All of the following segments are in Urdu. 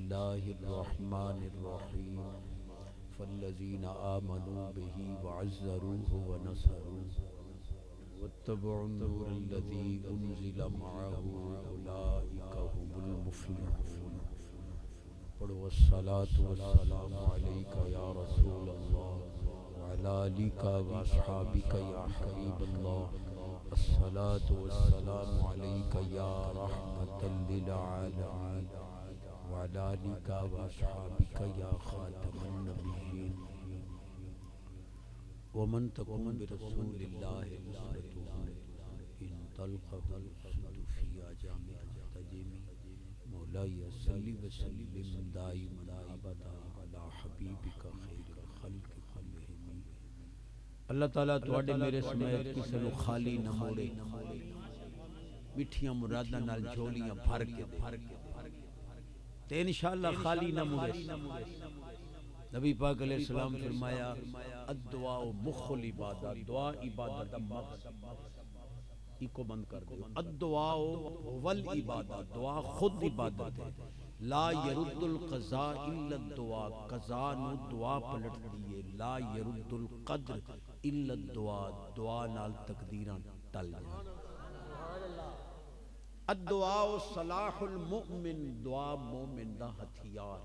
الله الرحمن الرحيم فالذين آمنوا به وعزروه ونصروه واتبعوا النور الذي أنزل معه أولئك هم المفلحون پڑھو الصلاة والسلام عليك يا رسول الله وعلى آلك وأصحابك يا حبيب الله الصلاة والسلام عليك يا رحمة للعالمين وعلى آلك وأصحابك يا خاتم النبيين ومن تكن برسول الله أسوته إن تلقه الحسد في أجامع تجمي مولاي صل وسلم دائما أبدا على حبيبك خير الخلق كلهم اللہ تعالیٰ تواڈے میرے سمیت کسی نو خالی نہ موڑے میٹھیاں مراداں نال جھولیاں بھر کے تے انشاءاللہ خالی نہ موڑے نبی پاک علیہ السلام فرمایا الدعاء مخ العبادت دعا عبادت دا مغز ایک کو بند کر دو الدعاء والعبادت دعا خود عبادت ہے لا يرد القضاء الا الدعاء قضاء نو دعا پلٹ دیئے لا يرد القدر الا الدعاء دعا نال تقدیراں ٹل جائیں الدعاء صلاح المؤمن دعا مومن دا ہتھیار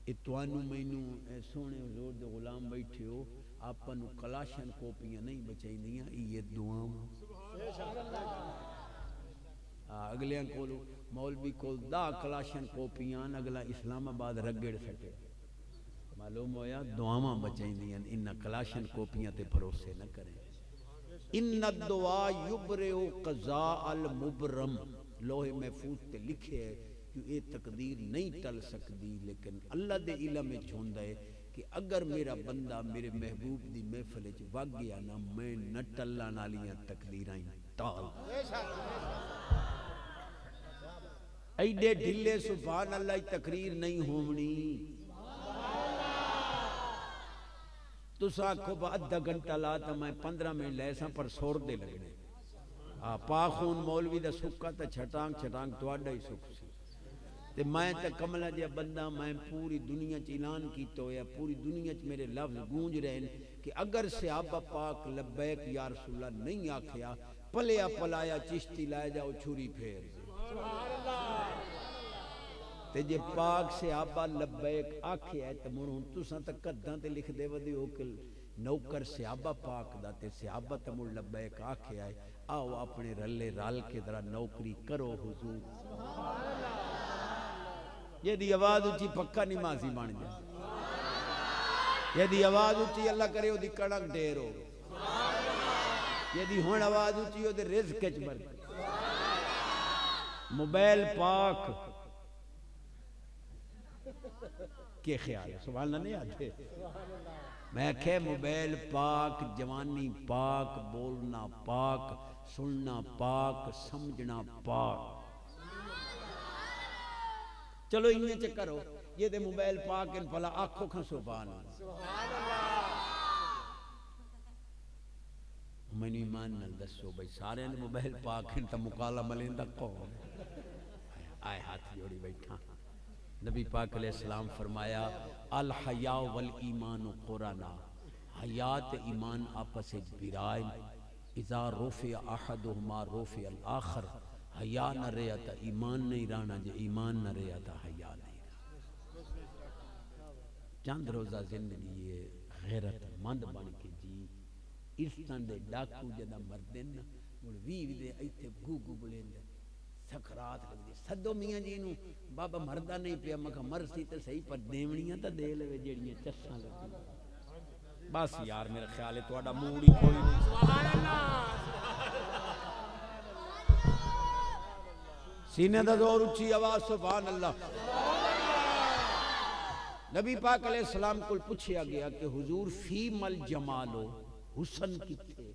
اتوانو مینو اے سونے حضور دے غلام بیٹھے ہو آپ نو کلاشن کوپیاں نہیں بچائیں دیاں یہ دعاں اگلیاں کولو مولوی کول دا کلاشن کوپیاں اگلا اسلام آباد رگڑ سکے معلوم ہویا دعاواں بچائیں دیاں انہا کلاشن کوپیاں تے بھروسے نہ کریں ان الدعا یبرئ قضاء المبرم لوح محفوظ تے لکھے ہے کہ یہ تقدیر نہیں ٹل سکتی لیکن اللہ دے علم میں چھوندا ہے کہ اگر میرا بندہ میرے محبوب دی محفل وچ وگ گیا نا میں نہ ٹلن والیاں تقدیراں ٹال ایڈے ڈھلے سبحان اللہ تقریر نہیں ہونی تسا آکھو با ادھا گھنٹہ لا تا میں 15 منٹ لے ساں پر سوڑ دے لگنے پاخون مولوی دا سکا تا چھٹانگ چھٹانگ تواڈا ہی سک سی تے میں تے کملہ جا بندہ میں پوری دنیا چ اعلان کیتا ہویا پوری دنیا چ میرے لفظ گونج رہے ہیں کہ اگر صحابہ پاک لبیک یا رسول اللہ نہیں آکھیا پلیا پلایا چشتی لائے جاؤ چھری پھیر سبحان اللہ تے جے پاک صحابہ لبیک آکھیا ہے تے مڑ ہن تساں تے کداں تے لکھ دے ودی او کہ نوکر صحابہ پاک دا تے صحابہ تے مڑ لبیک آکھیا ہے آؤ اپنے رلے رال کے ذرا نوکری کرو حضور سبحان اللہ یہ دی آواز اچھی پکا نمازی بن جائے یہ دی آواز اچھی اللہ کرے وہ دی کڑک ڈیر ہو یہ دی ہون آواز اچھی وہ دی رزق اچ بر موبائل پاک کے خیال ہے سبحان اللہ نہیں آتے میں کہے موبائل پاک جوانی پاک بولنا پاک سننا پاک سمجھنا پاک چلو انہیں چکر ہو یہ دے موبائل پاک ان پلا آنکھوں کھا سبحان اللہ میں نے ایمان نل دسو بھائی سارے نے موبائل پاک ان تا مقالہ ملیندہ کون آئے ہاتھ جوڑی بیٹھا نبی پاک علیہ السلام فرمایا الحیاء والایمان قرانا حیات ایمان آپس برائن اذا رفع احدهما رفع الاخر حیا نہ رہا تا ایمان نہیں رانا جے ایمان نہ رہا تا حیا نہیں رہا چند روزہ زندگی غیرت مند بن کے جی اس دے ڈاکو جدا مردن مڑ وی دے ایتھے گوگو بلین سکرات لگ دی صدو میاں جی نو بابا مردہ نہیں پیا مکہ مرسی تے صحیح پر دیونیاں تا دے لے جڑیاں چساں لگی بس یار میرا خیال ہے تواڈا موڈ ہی کوئی نہیں سبحان اللہ سینے دا زور اچھی آواز سبحان اللہ نبی پاک علیہ السلام کو پوچھیا گیا کہ حضور فی مل جمالو حسن کتھے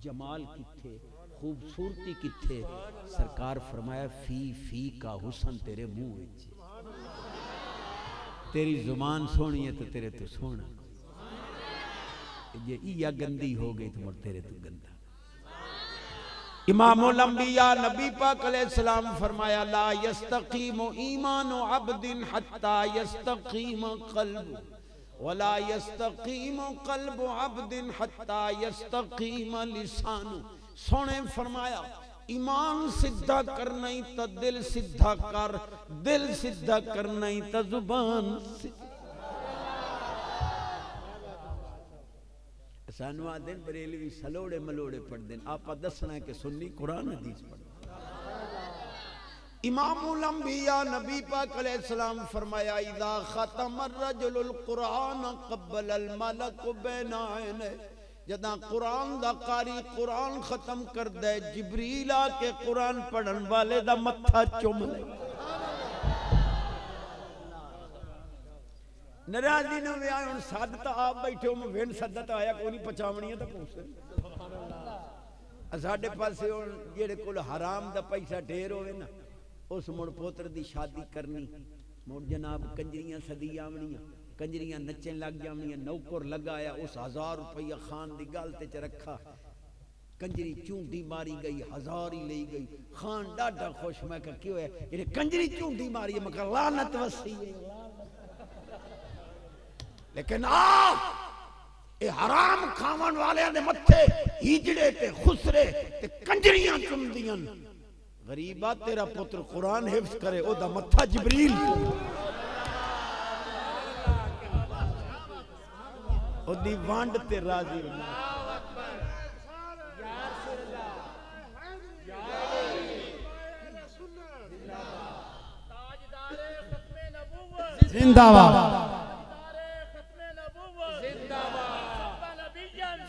جمال کتھے خوبصورتی کتھے سرکار فرمایا فی کا حسن تیرے منہ وچ تیری زبان سونی ہے تو تیرے تو سونا یہ گندی ہو گئی تو مر تیرے تو گندا امام الانبیاء نبی پاک علیہ السلام فرمایا لا یستقیم ایمان عبد حتی یستقیم قلب ولا یستقیم قلب عبد حتی یستقیم لسان. سونے فرمایا ایمان سدھا کرنا ہی تا دل سدھا کر، دل سدھا کرنا ہی تا زبان سدھا. سانو آدھیں بریلوی سلوڑے ملوڑے پڑھ دیں، آپ دسنا ہے کہ سنی قرآن حدیث پڑھ دیں. امام الانبیاء نبی پاک علیہ السلام فرمایا اذا ختم الرجل القرآن قبل الملک بین عینے. جداں قرآن دا قاری قرآن ختم کر دے جبریل آ کے قرآن پڑھن والے دا متھا چوم لے. ناراضی نہ ہوئے آئے ان سادتا آپ بیٹھے ہوں وین سادتا آیا کوئی نہیں پچاونیاں تا پوچھتے. ساڑھے پاسے جیڑے کل حرام دا پیسہ ڈھیر ہوئے نا اس مڑ پوتر دی شادی کرنی مڑ جناب کنجریاں صدی آونیاں کنجریاں نچیں لگ جاونیاں نوکر لگایا اس 1000 روپیہ خان دی گالتے چ رکھا کنجری چونڈی ماری گئی 1000 ہی لئی گئی. خان ڈاڈا خوش میں کہا کیوں ہے یہ کنجری چونڈی ماری ہے میں کہا لعنت وسی ہے. لیکن اے حرام کھاون والے دے متھے ہیجڑے تے خسرے تے کنجریاں چمدیاں. غریبہ تیرا پتر قرآن حفظ کرے او دا متھا جبریل او دی وانڈ تے راضی زندہ باد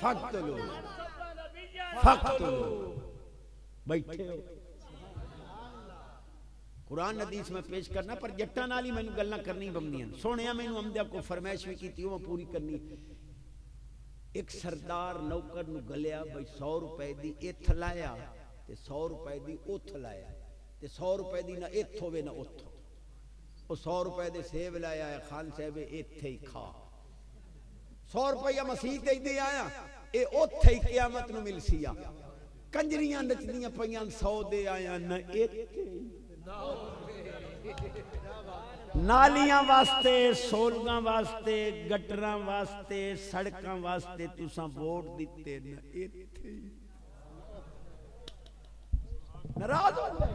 فقتلو فقتلو. بیٹھے ہو قرآن حدیث میں پیش کرنا پر جٹا نالی میں گلنہ کرنی بمدیاں. سونیا میں امدیا کو فرمائش بھی کی تھی وہ پوری کرنی. ایک سردار نوکر نو گلیا بھئی 100 روپے دی ایتھ لایا تے 100 روپے دی اوتھ لایا تے 100 روپے دی نہ ایتھ ہوئے نہ اوتھ. وہ 100 روپے دے سیب لایا ہے خان صاحب ایتھے ہی کھا 100 روپیہ مسیح تے ہی دے آیا اے اوتھے ہی قیامت نو مل سیا. کنجریاں نچنیاں پئیاں 100 دے آیا نہ ایتھے نالیاں واسطے سولگاں واسطے گٹراں واسطے سڑکاں واسطے تساں ووٹ دیتے نہ ایتھے ناراض ہو جائے.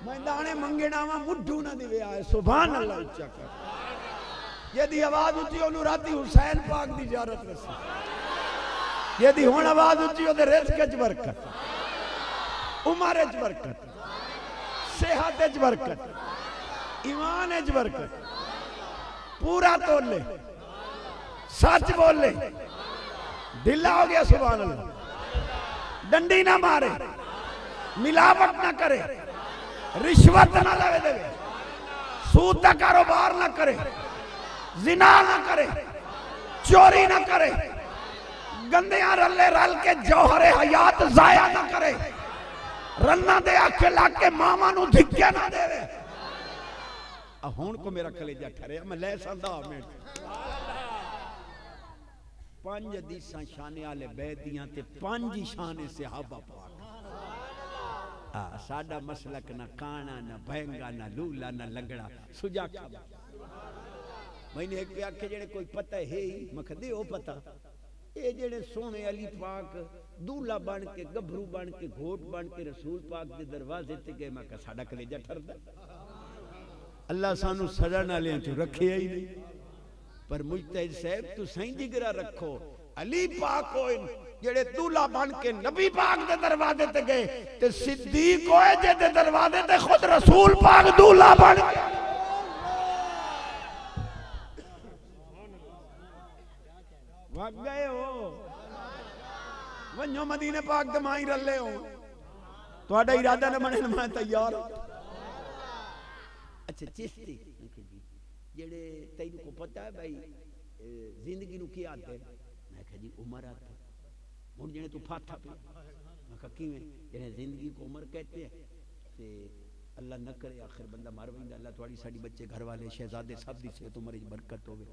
میں دانے منگنا وا مڈھو نہ دیوے آئے سبحان اللہ اچھا کر. یہ دی آواز اچھی انہوں راتی حسین پاک دی جارت رسی. یہ دی ہون آواز اچھی انہوں رزق اچھ برکت عمر اچھ برکت صحت اچھ برکت ایمان اچھ برکت پورا تول لے سچ بول لے دلہ ہو گیا سبحان اللہ. ڈنڈی نہ مارے ملاوٹ نہ کرے رشوت نہ لے دے سود کا کاروبار نہ کرے زنا نہ کرے چوری نہ کرے گندیاں رلے رل کے جوہر حیات ضائع نہ کرے رنہ دے آکے لاکے ماما نو دھکیا نہ دے رہے. ہون کو میرا کلیجہ ٹھرے میں لے سندہ میں 5 حدیثاں شانے آلے بیدیاں تے 5 شانے صحابہ پاک. ساڑھا مسلک نہ کانا نہ بھینگا نہ لولا نہ لگڑا سجا کھا. میں نے ایک پہ آکھے جڑے کوئی پتہ ہے ہی میں کہا دے ہو پتہ اے جڑے سونے علی پاک دولہ بن کے گبھرو بن کے گھوٹ بن کے رسول پاک دے دروازے تے گئے. میں کہا ساڑھا کلیجہ ٹھر دا اللہ سانو سڑن آلے ہیں تو رکھے ہی نہیں. پر مجتہد صاحب تو سائیں جگرہ رکھو علی پاک ہوئے جڑے دولہ بن کے نبی پاک دے دروازے تے گئے تے صدیق ہوئے جے دے دروازے تے خود رسول پاک دولہ بن کے وقت گئے ہو ونجو مدینہ پاک دمائی رلے ہو تو آڈا ارادہ نہ بنے میں تیار ہوں. اچھا چستی جڑے تینو کو پتہ ہے بھائی زندگی نو کی آتے ہیں میں کہا جی عمر آتے ہیں مون جنے تو پھاٹا پہ میں کہا کیویں جنے زندگی کو عمر کہتے ہیں تے اللہ نہ کرے آخر بندہ مار ویندا اللہ تواڈی ساڈی بچے گھر والے شہزادے سب دی صحت عمر وچ برکت ہوے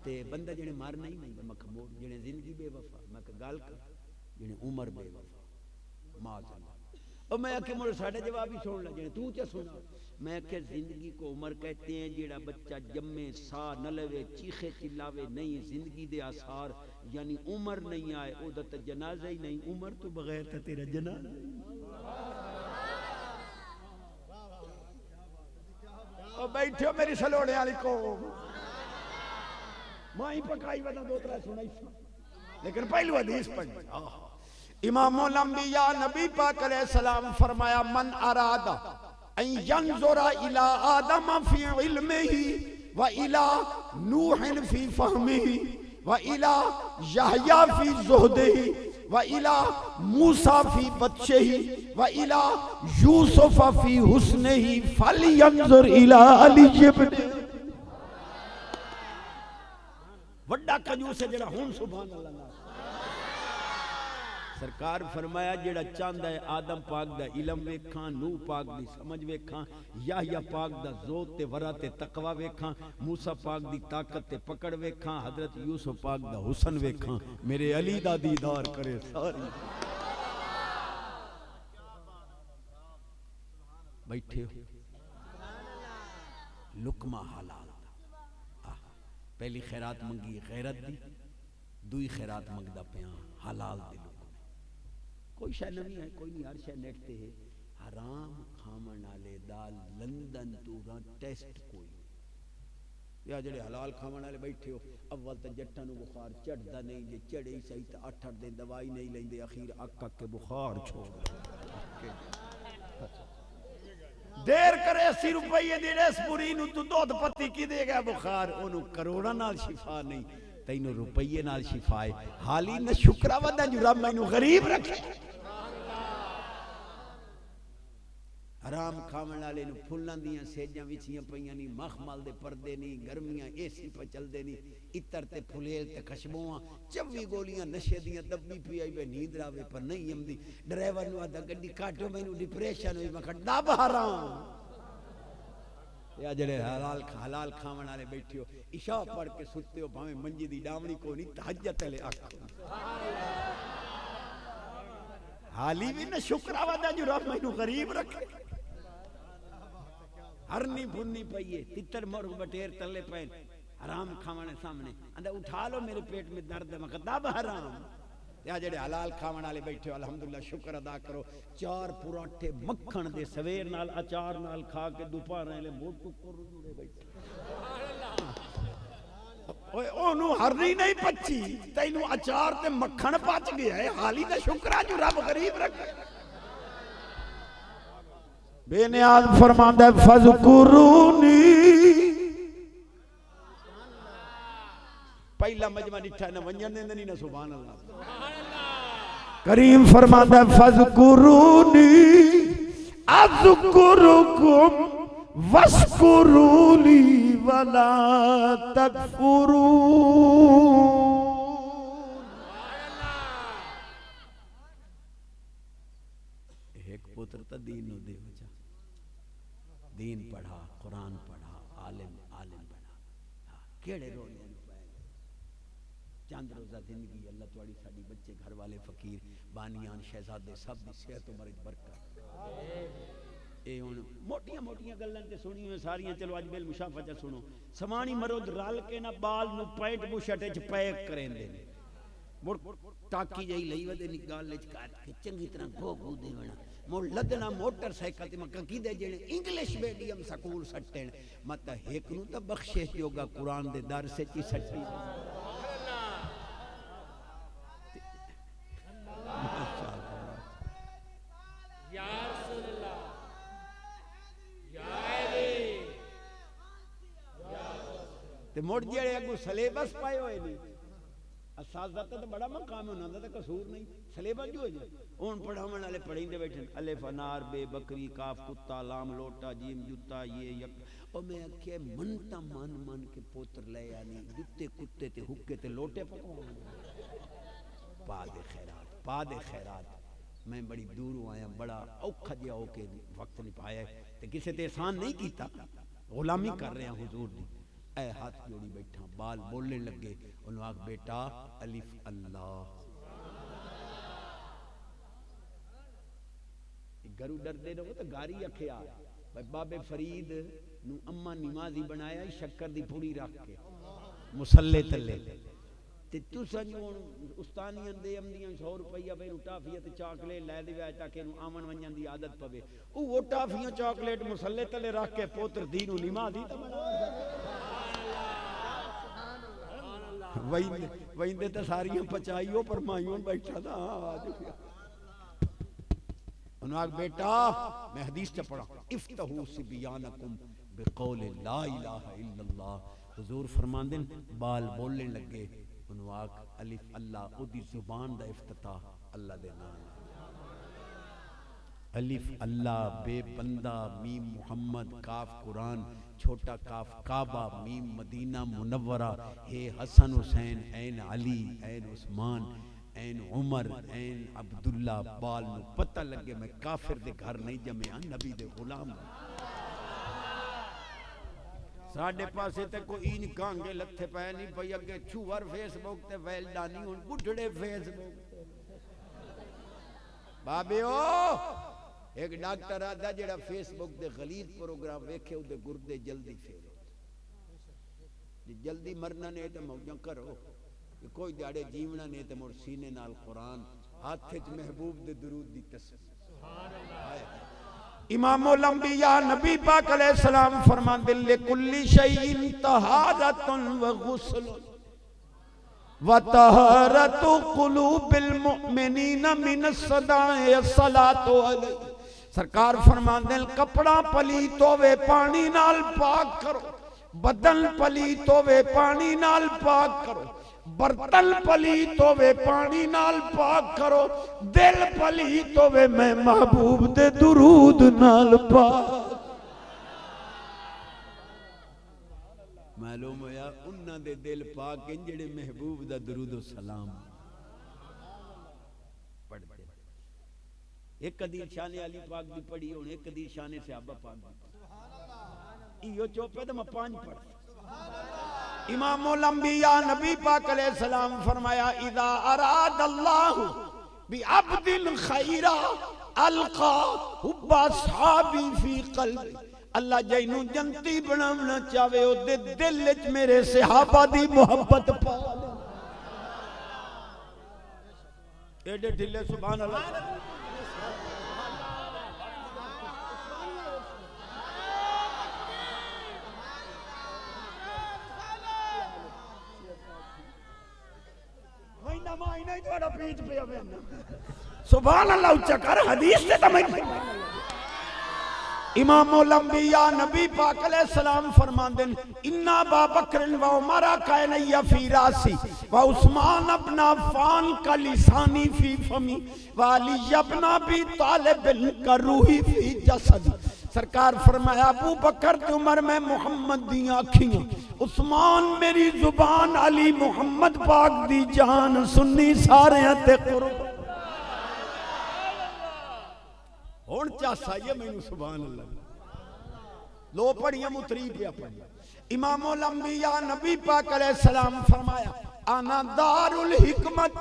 تے بندہ جنے مارنا ہی نہیں میں کہا جنے زندگی بے وفا میں کہا گال کر جنے عمر بے وفا معاذ اللہ۔ اور میں کہ مجھے ساڑھے جواب ہی سن لگے تو کیا سنا؟ میں کہ زندگی کو عمر کہتے ہیں، جیڑا بچہ جمے سا نہ لوے چیخے چلاوے نہیں، زندگی دے آثار یعنی عمر نہیں آئے او دا تے جنازہ ہی نہیں، عمر تو بغیر تا تیرا جنازہ ہی نہیں۔ اور بیٹھو میری سلوڑے والی کو ماں پکائی ودا دو ترہ سنائی لیکن پہلو حدیث پڑھ امام الانبیاء نبی پاک علیہ السلام فرمایا من اراد ان ينظر الى آدم فی علمه والى نوح فی فہمه والى یحییٰ فی زہدہ وَإِلَى موسیٰ فی بطشہ وَإِلَى یوسف فی حسنہ فَلْيَنظُرْ إِلَىٰ عَلِيِّ بْنِ وڈا کنجوس ہے جڑا ہون سبحان اللہ سرکار فرمایا جڑا چاہندا ہے آدم پاک دا علم ویکھاں، نوح پاک دی سمجھ ویکھاں، یحییٰ پاک دا ذوق تے ورع تے تقوی ویکھاں، موسیٰ پاک دی طاقت تے پکڑ ویکھاں، حضرت یوسف پاک دا حسن ویکھاں، میرے علی دا دیدار کرے ساری بیٹھے ہو لقمہ حلال دا پہلی خیرات منگی غیرت دی، دوئی خیرات منگدا پیاں حلال دی کوئی شے نہیں ہے، کوئی نہیں، ہر شے نیٹ تے ہے۔ حرام کھامن والے دال لندن تو ٹیسٹ کوئی یا جڑے حلال کھامن والے بیٹھے ہو اول تے جٹاں نو بخار چڑھدا نہیں، جے چڑھے ہی صحیح تے 8 دن دوائی نہیں لیندے، اخیر اک کے بخار چھوڑ دیر کرے 80 روپے دی ریسپوری نو تو دودھ پتی کی دے گا بخار اونوں کروڑاں نال شفا نہیں، تینوں روپیے نال شفا ہے۔ حالی نہ شکرہ ودا جو رب مینوں غریب رکھے۔ حرام کھاون والے نو پھلاں دیاں سیجاں وچھیاں پئیاں نہیں، مخمل دے پردے نہیں، گرمیاں اے سی پہ چلدے نہیں، عطر تے پھلیل تے خشبوواں 24 گولیاں نشے دیاں دبی پئی آئی وے نیند راوے پر نہیں آمدی، ڈرائیور نو آدا گڈی کاٹو مینوں ڈپریشن ہوئی، میں کہا دب حرام۔ یا جڑے حلال کھاون والے بیٹھے ہو عشاء پڑھ کے ستے ہو بھاویں منجی دی ڈاوڑی کو نہیں تہجد لے آکھو حالی بھی نہ شکرہ ودا جو رب مینوں غریب رکھے۔ ہرنی بھنی پئیے تتر مرغ بٹیر تلے پین حرام کھاونے سامنے اندھا اٹھا لو میرے پیٹ میں درد ہے میں دب حرام۔ یا جڑے حلال کھاون والے بیٹھے ہو الحمدللہ شکر ادا کرو، 4 پراٹھے مکھن دے سویر نال اچار نال کھا کے دوپہر لے موٹ ٹکر جڑے بیٹھے اوے اونوں ہرنی نہیں پچی تینوں اچار تے مکھن پچ گیا ہے، حالی دا شکر جو رب غریب رکھے۔ بے نیاز فرماندہ ہے فذکرونی، پہلا مجمع نٹھا نہ ونجن دے نہیں نہ سبحان اللہ، کریم فرماندہ ہے فذکرونی اذکرکم واشکروا لی ولا تکفرون۔ ایک پتر تا دین نو دے بچا، دین پڑھا، قرآن پڑھا، عالم بنا، کیڑے رونے چاند روزہ زندگی اللہ تواڑی ساڑی بچے گھر والے فقیر بانیان شہزادے سب دی صحت و مرض برکت۔ اے ہن موٹیاں گلاں تے سنی ہوئے ساریاں، چلو اج بیل مشافہ چ سنو۔ سمانی مرود رل کے نہ بال نو پینٹ بوشٹ وچ پیک کریندے نے، مڑ ٹاکی جئی لئی ودے نی گال وچ کر کے چنگی طرح گو دیونا، مڑ لدنا موٹر سائیکل تے مکہ کی دے جڑے انگلش میڈیم سکول سٹن مت ایک نو تے بخشش یوگا قرآن دے درس وچ سٹی تے مڑ جڑے اگو سلیبس پائے ہوئے نہیں، اساتذہ تے بڑا مقام ہونا تے قصور نہیں، سلیبس جو ہے اون پڑھاون والے پڑھیندے بیٹھے الف انار بے بکری کاف کتا لام لوٹا جیم جوتا یہ یک او میں کہ منتا من کے پوتر لے آنی جوتے کتے تے حکے تے لوٹے پکوان پا دے خیرات میں بڑی دوروں آیا، بڑا اوکھا جیا ہو کے وقت نہیں پایا تے کسے تے احسان نہیں کیتا، غلامی کر رہے ہیں حضور دی۔ اے ہاتھ جوڑی بیٹھا بال بولنے لگے انہوں آگ بیٹا الف اللہ گرو ڈردے رہو تو گاری اکھیا بابے فرید نو اما نمازی بنایا شکر دی پوڑی رکھ کے مسلے تلے تے تو سنجون استانیاں دے امدیاں 100 روپیہ پہ ٹافیاں تے چاکلیٹ لے دے وے تاکہ نو آمن ونجن دی عادت پوے او ٹافیاں چاکلیٹ مسلے تلے رکھ کے پوتر دی نو نمازی تے وہی تے ساریاں پچائیوں پر مائیوں بیٹھا تھا انہوں نے بیٹا میں حدیث چا پڑھا افتحو سبیانکم بقول لا الہ الا اللہ حضور فرمان دن بال بولنے لگے انہوں نے الف اللہ او دی زبان دا افتتاح اللہ دے نام الف اللہ بے بندہ میم محمد کاف قرآن چھوٹا کاف کعبہ میم مدینہ منورہ ہے حسن حسین این علی این عثمان این عمر این عبداللہ بال نو پتہ لگے میں کافر دے گھر نہیں جمعہ نبی دے غلام ساڑھے پاسے تے کوئی این کانگے لتھے پہ نہیں پہ اگے چھوار فیس بک تے ویلڈانی ہون بڑھڑے فیس بک بابیو ایک ڈاکٹر آدھا جڑا فیس بک دے غلیظ پروگرام ویکھے او دے گردے جلدی پھیرے جلدی مرنا نے تے موجاں کرو کوئی دیاڑے جیونا نے تے مر سینے نال قرآن ہاتھے چ محبوب دے درود دی تصویر امام الانبیاء نبی پاک علیہ السلام فرمان دل لکل شیء طہارۃ و غسل و طہارۃ قلوب المؤمنین من الصداع الصلاۃ علیہ سرکار فرمان دل کپڑا پلیت ہوے پانی نال پاک کرو بدن پلیت ہوے پانی نال پاک کرو برتن پلیت ہوے پانی نال پاک کرو دل پلیت ہوے میں محبوب دے درود نال پاک معلوم ہویا انہاں دے دل پاک ہیں جڑے محبوب دا درود و سلام پڑھتے ایک قدیر شان علی پاک بھی پڑھی ہونے ایک قدیر شان صحابہ پاک بھی ایو چوپے تو میں 5 پڑھ امام الانبیاء نبی پاک علیہ السلام فرمایا اذا اراد اللہ بعبد خیرہ القا حب اصحابی فی قلب اللہ جینو جنتی بناونا چاہے او دے دل وچ میرے صحابہ دی محبت پا ایڈے ڈھلے سبحان اللہ سبحان اللہ اچھا کر حدیث سے تمہیں امام الانبیاء نبی پاک علیہ السلام فرمان دن انا با بکر و عمرہ کائنی فی راسی و عثمان ابن عفان کا لسانی فی فمی و علی ابن ابی طالب کا روحی فی جسد سرکار فرمایا ابو بکر تے عمر میں محمد دی آنکھیاں عثمان میری زبان علی محمد پاک دی جان سنی سارے تے قرب ہون چاسا یہ میں نے سبحان اللہ لو پڑھیاں متری پہ پڑھیاں امام الانبیاء نبی پاک علیہ السلام فرمایا انا دار الحکمت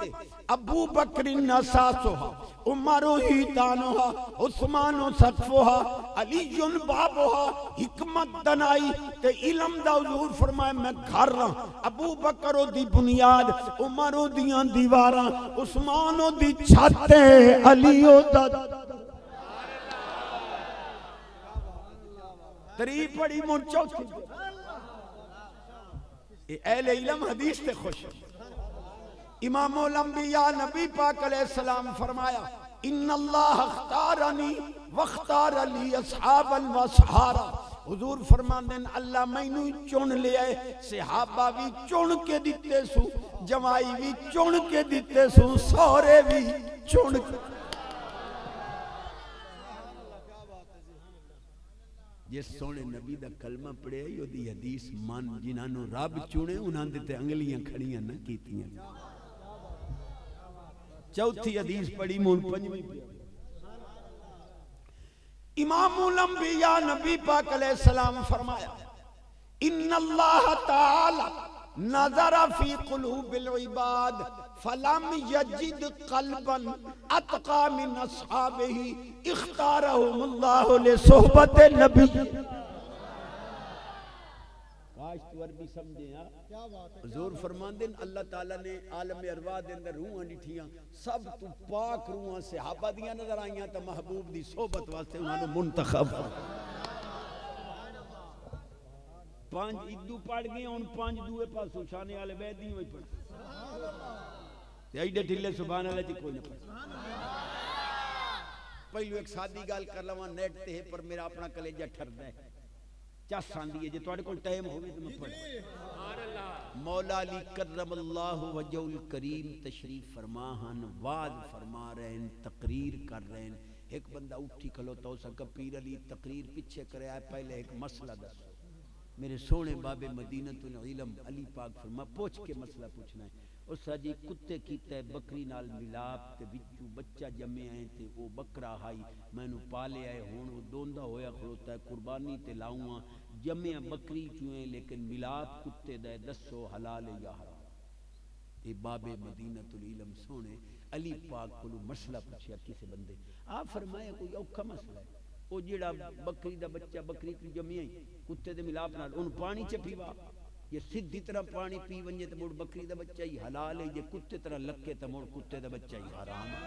ابو بکر نساسوہا عمر ہیتانوہا عثمان سقفوہا علی بابوہا حکمت دنائی تے علم دا حضور فرمائے میں گھر رہا ابو بکر دی بنیاد عمر دیاں دیواراں عثمان دی چھتیں علی دا تری پڑی من چوکی اہل علم حدیث تے خوش امام الانبیاء نبی پاک علیہ السلام فرمایا ان اللہ اختارنی واختار لی اصحابا واصحارا حضور فرمان دین اللہ میں نو چون لے آئے صحابہ بھی چون کے دیتے سو جمائی بھی چون کے دیتے سو سورے بھی چون کے جس سونے نبی دا کلمہ پڑے یو دی حدیث مان جنہاں رب چونے انہاں دیتے انگلیاں کھڑیاں نہ کیتیاں چوتھی حدیث پڑھی مون پنجویں امام الانبیاء نبی پاک علیہ السلام فرمایا ان اللہ تعالی نظر فی قلوب العباد فلم یجد قلبا اتقى من اصحابہ اختارہم اللہ لصحبت نبی. کاش تو عربی سمجھیں. حضور فرماندے اللہ تعالیٰ نے عالم ارواح دے اندر روحاں ڈٹھیاں، سب تو پاک روحاں صحابہ دیاں نظر آئیاں تے محبوب دی صحبت واسطے انہاں نو منتخب. پانچ ادو پڑھ گئے ہن پانچ دوے پاسوں شانے والے بیدی ہوئی پڑھ تے ایڈے ڈھلے سبحان اللہ جی کوئی نہ پڑھ. پہلو ایک سادی گل کر لواں نیٹ تے پر میرا اپنا کلیجہ ٹھردا ہے چس آندی ہے جے تواڈے کول ٹائم ہوے تے میں پڑھ. مولا علی کرم اللہ وجہ الکریم تشریف فرما ہن، وعظ فرما رہے ہیں، تقریر کر رہے ہیں. ایک بندہ اٹھی کھلوتا ہو سکا پیر علی تقریر پیچھے کرے آئے پہلے ایک مسئلہ دسو. میرے سونے باب مدینۃ العلم علی پاک فرما پوچھ کے مسئلہ پوچھنا ہے. اس جی کتے کیتا ہے بکری نال ملاپ تے وچوں بچہ جمے آئے تے وہ بکرا ہائی مینوں پالے آئے ہون وہ دوندا ہویا کھلوتا ہے قربانی تے لاؤں جمے بکری چویں لیکن ملاپ کتے دے دسو حلال یا حرام. یہ باب مدینۃ العلم سونے علی پاک کو مسئلہ پوچھیا کسی بندے. آپ فرمایا کوئی اوکھا مسئلہ ہے وہ جڑا بکری دا بچہ بکری کی جمی آئی کتے دے ملاپ نال ان پانی چ پیوا یہ سیدھی طرح پانی پی ونجے تے مڑ بکری دا بچہ ہی حلال ہے، یہ کتے طرح لکے تے مڑ کتے دا بچہ ہی حرام ہے.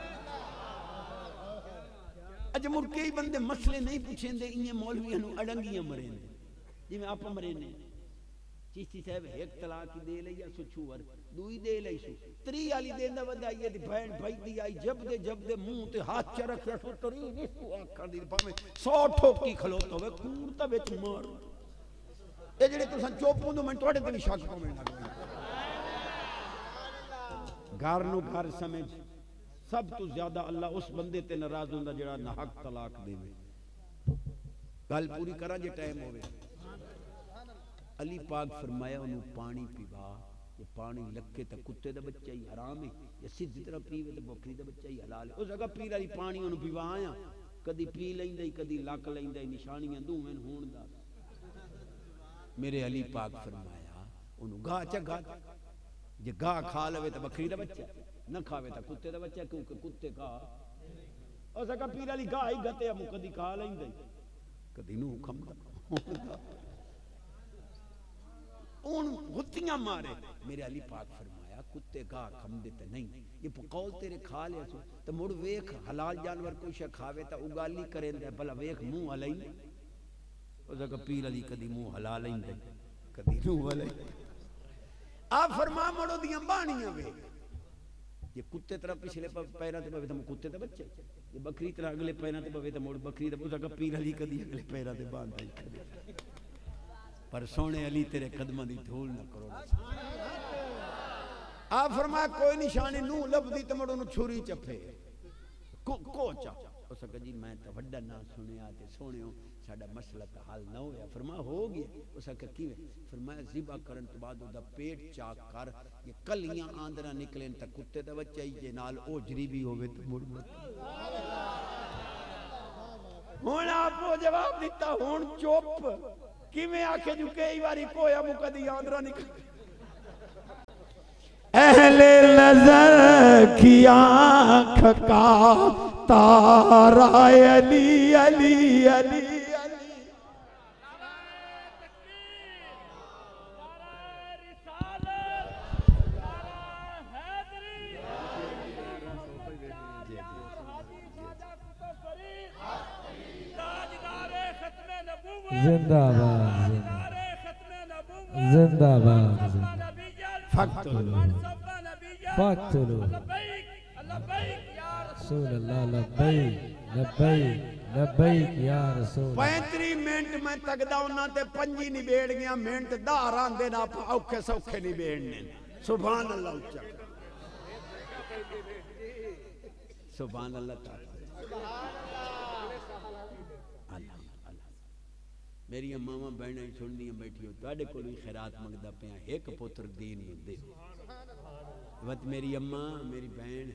اج مڑ کئی بندے مسئلے نہیں پوچھیں دے انہیں مولویاں نو اڑنگیاں مریں دے جی میں آپ مریں نے. چشتی صاحب ایک طلاق دے لئی یا سو چھوڑ دوئی دے لئی سو تری والی دیندا وندا یہ دی بہن بھائی دی آئی جب دے منہ تے ہاتھ چ رکھیا سو تری نہیں آکھاں دی پاویں 100 ٹھوکی کھلوتا ہوے کور تا وچ مار. اے جڑے تساں چپ ہوندو میں تواڈے تے بھی شک پاویں لگ گئی. گھر نو گھر سمجھ سب تو زیادہ اللہ اس بندے تے ناراض ہوندا جڑا ناحق طلاق دے. گل پوری کراں جے ٹائم ہوے. علی پاک فرمایا انہوں پانی پیوا یہ پانی لکے تا کتے دا بچہ ہی حرام ہے یا سیدھی طرح پیوے تا بکری دا بچہ ہی حلال ہے. اس اگہ پیر علی پانی انہوں پیوا آیا کدی پی لیندہ ہی کدی لک لیندہ ہی نشانیاں دوں میں ہون دا. میرے علی پاک فرمایا انہوں گاہ چا گاہ جے گاہ کھا لوے تا بکری دا بچہ نہ کھاوے تا کتے دا بچہ کیونکہ کتے گاہ. اس اگہ پیر علی گاہ ہی گھتے ہم کدی کھا لیندہ ہی کدی نو کھم دا اون غتیاں مارے. میرے علی پاک فرمایا کتے گاہ کھم دیتے نہیں یہ پقول تیرے کھا لیا سو تو مڑ ویکھ حلال جانور کوئی شے کھاوے تا اگالی کریں دے بھلا ویکھ منہ علی اس کا پیر علی کدی منہ حلال ہی دے کدی منہ علی. آپ فرما مڑو دیاں بانیاں ویکھ یہ کتے طرح پچھلے پیراں تے پوے تے کتے تے بچے یہ بکری طرح اگلے پیراں تے پوے تے مڑ بکری تے اس کا پیر علی کدی اگلے پیراں تے باندھ دے. پر سونے علی تیرے قدمہ دی دھول نہ کرو. آپ فرمایا کوئی نشانی نو لب دی تمڑوں نو چھوری چپے کوچا. اس کہا جی میں تو وڈا نہ سنے آتے سونے ہوں ساڑا مسئلہ تا حال نہ ہویا. فرمایا ہو گیا. اس کہا کیویں؟ فرمایا ذبح کرن تو بعد دا پیٹ چاک کر یہ کلیاں آندرہ نکلیں تا کتے دا بچہ ہی جے نال اوجری بھی ہوئے تو مڑ مڑ. ہون آپ کو جواب دیتا ہون چوپ کیویں آکھے جو کئی باری کویا مقدی آندرہ نکل. اہل نظر کی آنکھ کا تارا علی علی علی زندہ باد زندہ باد فقتلو فقتلو رسول اللہ لبیک لبیک لبیک یا رسول. 35 منٹ میں تک دا انہاں تے پنجی نہیں بیڑ گیا منٹ دار آندے نا اوکھے سوکھے نہیں بیڑنے. سبحان اللہ اچھا سبحان اللہ تعالی. میری ماما بہنیں سننیاں بیٹھی ہو تواڈے کول بھی خیرات منگدا پیا ایک پتر دین نوں دے. وقت میری اماں میری بہن